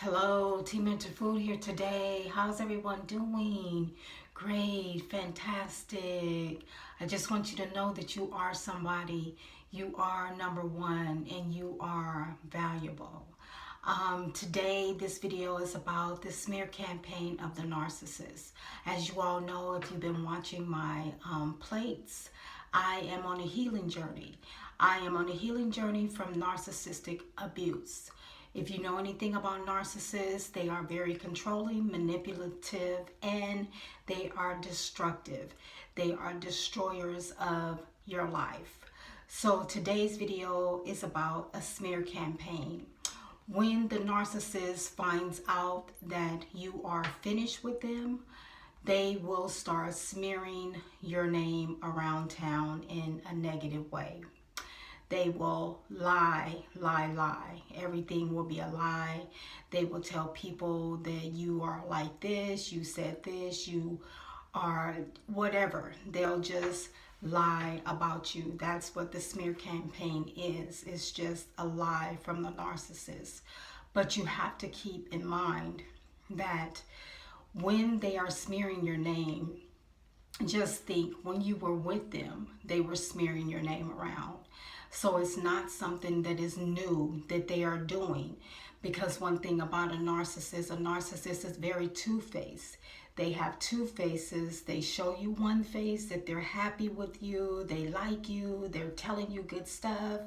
Hello, Team Mentor Food here today. How's everyone doing? Great, fantastic. I just want you to know that you are somebody. You are number one and you are valuable. Today, this video is about the smear campaign of the narcissist. As you all know, if you've been watching my plates, I am on a healing journey. I am on a healing journey from narcissistic abuse. If you know anything about narcissists, they are very controlling, manipulative, and they are destructive. They are destroyers of your life. So today's video is about a smear campaign. When the narcissist finds out that you are finished with them, they will start smearing your name around town in a negative way. They will lie. Everything will be a lie. They will tell people that you are like this, you said this, you are whatever. They'll just lie about you. That's what the smear campaign is. It's just a lie from the narcissist. But you have to keep in mind that when they are smearing your name, just think when you were with them, they were smearing your name around. So it's not something that is new that they are doing, because one thing about a narcissist is very two-faced. They have two faces. They show you one face that they're happy with you, they like you, they're telling you good stuff,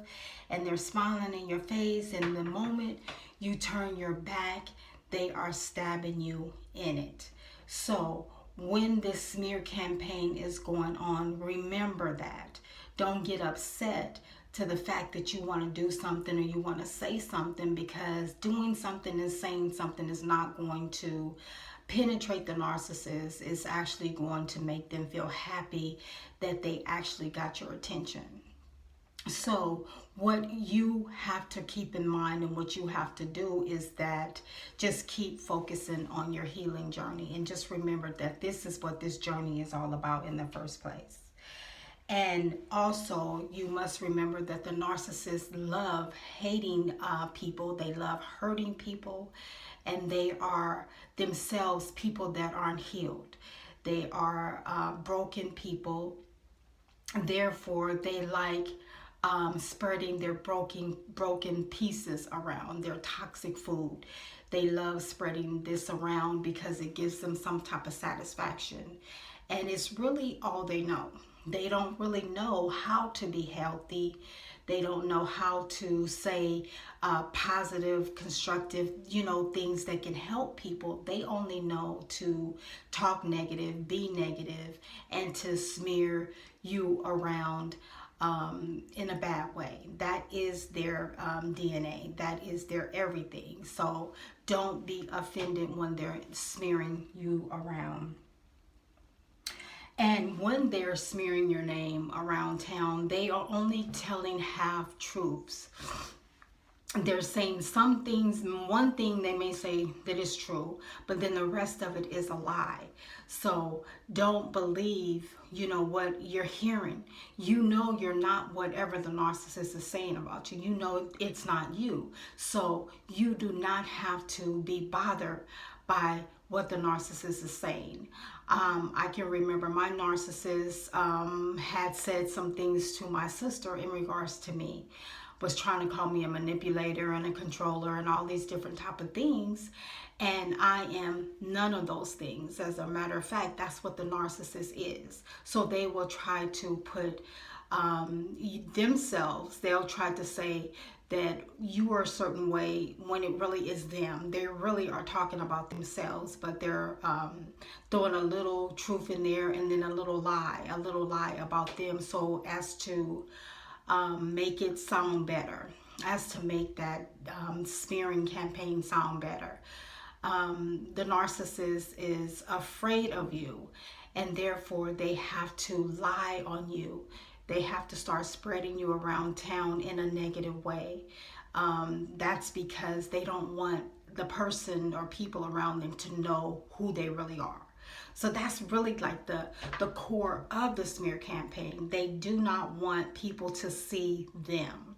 and they're smiling in your face. And the moment you turn your back, they are stabbing you in it. So when this smear campaign is going on, remember that. Don't get upset to the fact that you want to do something or you want to say something, because doing something and saying something is not going to penetrate the narcissist. It's actually going to make them feel happy that they actually got your attention. So what you have to keep in mind and what you have to do is that just keep focusing on your healing journey, and just remember that this is what this journey is all about in the first place. And also, you must remember that the narcissists love hating people. They love hurting people, and they are themselves people that aren't healed. They are broken people. Therefore, they like spreading their broken pieces around, their toxic food. They love spreading this around because it gives them some type of satisfaction. And it's really all they know. They don't really know how to be healthy. They don't know how to say positive, constructive, things that can help people. They only know to talk negative, be negative, and to smear you around in a bad way. That is their DNA. That is their everything. So don't be offended when they're smearing you around. And when they're smearing your name around town, they are only telling half truths. They're saying some things, one thing they may say that is true, but then the rest of it is a lie. So don't believe, what you're hearing. You're not whatever the narcissist is saying about you. It's not you. So you do not have to be bothered by what the narcissist is saying. I can remember my narcissist had said some things to my sister in regards to me, was trying to call me a manipulator and a controller and all these different type of things. And I am none of those things. As a matter of fact, that's what the narcissist is. So they will try to put themselves, they'll try to say that you are a certain way when it really is them. They really are talking about themselves, but they're throwing a little truth in there and then a little lie about them, so as to make it sound better, as to make that smearing campaign sound better. The narcissist is afraid of you, and therefore they have to lie on you. They have to start spreading you around town in a negative way. That's because they don't want the person or people around them to know who they really are. So that's really like the core of the smear campaign. They do not want people to see them,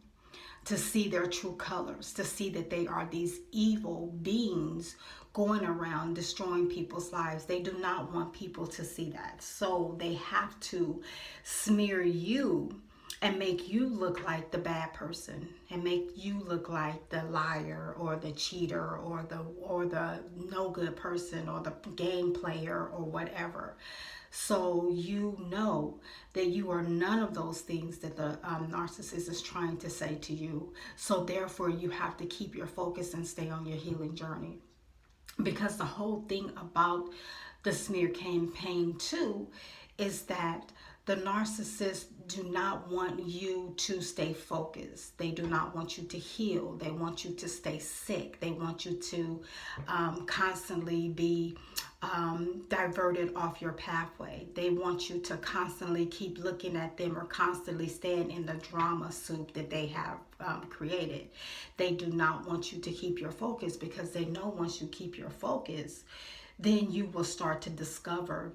to see their true colors, to see that they are these evil beings going around destroying people's lives. They do not want people to see that. So they have to smear you and make you look like the bad person, and make you look like the liar or the cheater or the no good person or the game player or whatever. So you know that you are none of those things that the narcissist is trying to say to you. So therefore you have to keep your focus and stay on your healing journey. Because the whole thing about the smear campaign too is that the narcissists do not want you to stay focused. They do not want you to heal. They want you to stay sick. They want you to constantly be diverted off your pathway. They want you to constantly keep looking at them or constantly staying in the drama soup that they have created. They do not want you to keep your focus, because they know once you keep your focus, then you will start to discover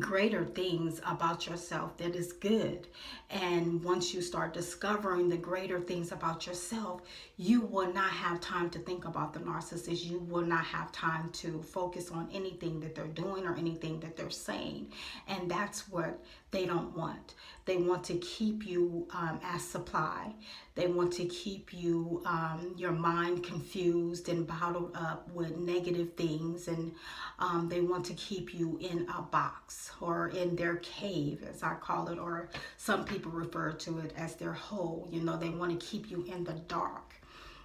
greater things about yourself that is good. And once you start discovering the greater things about yourself, you will not have time to think about the narcissist. You will not have time to focus on anything that they're doing or anything that they're saying. And that's what they don't want. They want to keep you as supply. They want to keep you, your mind confused and bottled up with negative things. And they want to keep you in a box or in their cave, as I call it, or some people refer to it as their hole. You know, they want to keep you in the dark.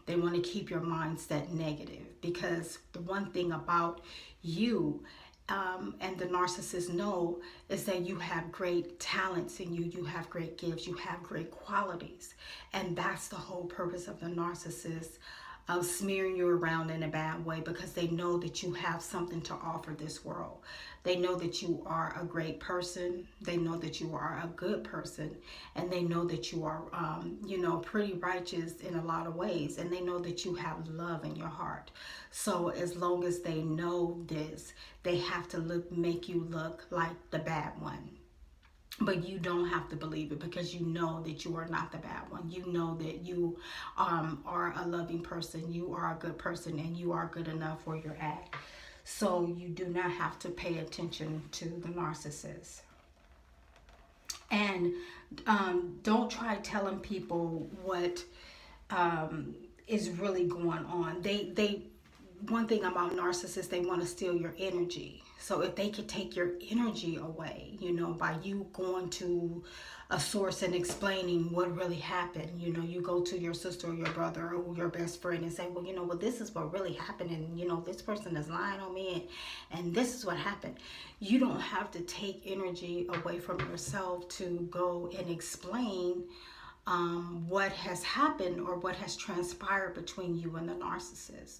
They want to keep your mindset negative, because the one thing about you and the narcissists know is that you have great talents in you. You have great gifts. You have great qualities. And that's the whole purpose of the narcissist, of smearing you around in a bad way, because they know that you have something to offer this world. They know that you are a great person. They know that you are a good person. And they know that you are, pretty righteous in a lot of ways. And they know that you have love in your heart. So as long as they know this, they have to make you look like the bad one. But you don't have to believe it, because you know that you are not the bad one. You know that you are a loving person. You are a good person, and you are good enough where you're at. So you do not have to pay attention to the narcissist. And don't try telling people what is really going on. One thing about narcissists, they want to steal your energy. So if they could take your energy away, by you going to a source and explaining what really happened, you go to your sister or your brother or your best friend and say, well, this is what really happened, and this person is lying on me, and this is what happened. You don't have to take energy away from yourself to go and explain what has happened or what has transpired between you and the narcissist.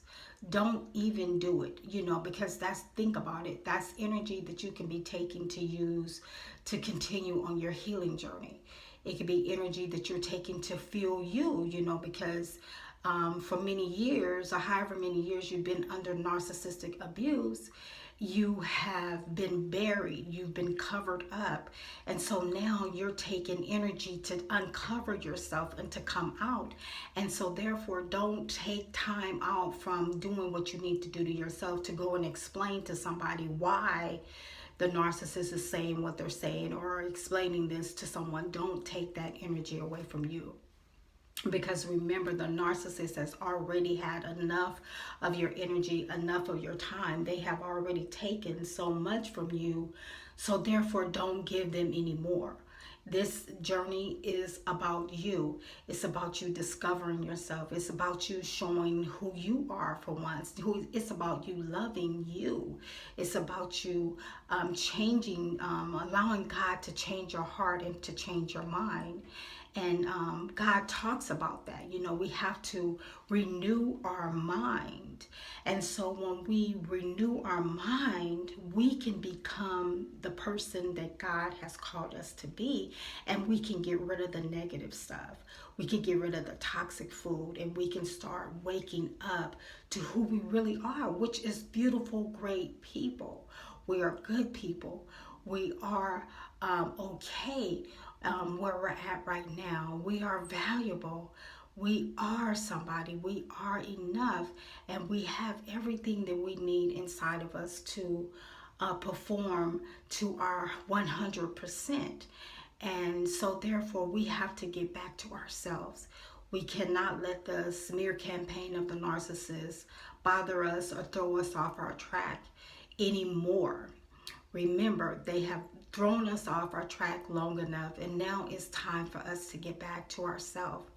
Don't even do it, because think about it, that's energy that you can be taking to use to continue on your healing journey. It could be energy that you're taking to fuel you, because for many years, or however many years you've been under narcissistic abuse, you have been buried, you've been covered up. And so now you're taking energy to uncover yourself and to come out. And so therefore, don't take time out from doing what you need to do to yourself to go and explain to somebody why the narcissist is saying what they're saying, or explaining this to someone. Don't take that energy away from you. Because remember, the narcissist has already had enough of your energy, enough of your time. They have already taken so much from you. So therefore, don't give them any more. This journey is about you. It's about you discovering yourself. It's about you showing who you are for once. It's about you loving you. It's about you changing, allowing God to change your heart and to change your mind. And God talks about that. We have to renew our mind. And so when we renew our mind, we can become the person that God has called us to be. And we can get rid of the negative stuff. We can get rid of the toxic food, and we can start waking up to who we really are, which is beautiful, great people. We are good people. We are okay. Where we're at right now. We are valuable. We are somebody. We are enough. And we have everything that we need inside of us to perform to our 100%. And so, therefore, we have to get back to ourselves. We cannot let the smear campaign of the narcissist bother us or throw us off our track anymore. Remember, they have thrown us off our track long enough, and now it's time for us to get back to ourselves.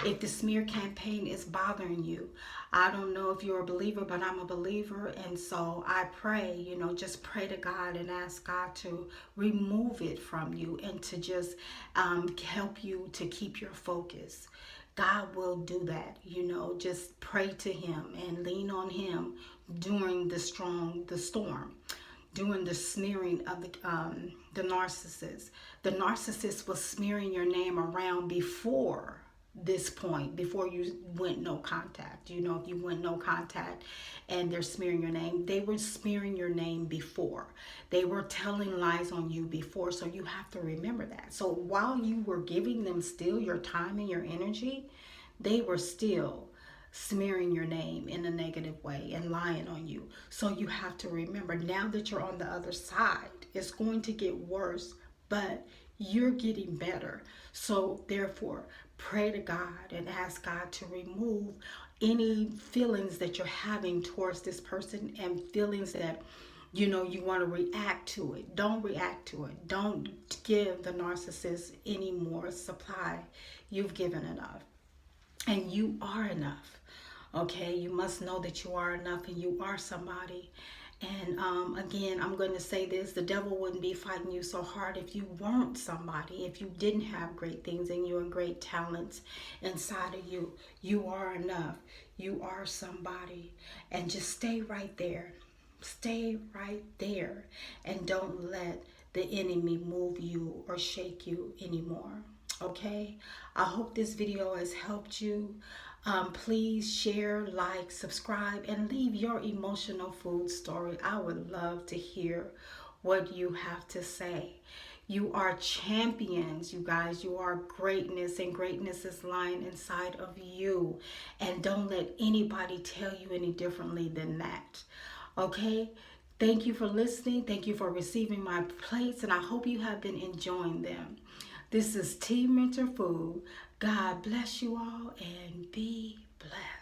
If the smear campaign is bothering you, I don't know if you're a believer, but I'm a believer, and so I pray, just pray to God and ask God to remove it from you and to just help you to keep your focus. God will do that, just pray to him and lean on him during the storm, during the smearing of the narcissist. The narcissist was smearing your name around before this point, before you went no contact. If you went no contact and they're smearing your name, they were smearing your name before. They were telling lies on you before, so you have to remember that. So while you were giving them still your time and your energy, they were still smearing your name in a negative way and lying on you. So you have to remember, now that you're on the other side, it's going to get worse, but you're getting better. So therefore, pray to God and ask God to remove any feelings that you're having towards this person and feelings that you want to react to it. Don't react to it. Don't give the narcissist any more supply. You've given enough. And you are enough. Okay, you must know that you are enough and you are somebody. And again, I'm going to say this, the devil wouldn't be fighting you so hard if you weren't somebody, if you didn't have great things and you and great talents inside of you. You are enough. You are somebody. And just stay right there. Stay right there. And don't let the enemy move you or shake you anymore. Okay, I hope this video has helped you. Please share, like, subscribe, and leave your emotional food story. I would love to hear what you have to say. You are champions, you guys. You are greatness, and greatness is lying inside of you. And don't let anybody tell you any differently than that. Okay? Thank you for listening. Thank you for receiving my plates, and I hope you have been enjoying them. This is Team Mentor Food. God bless you all and be blessed.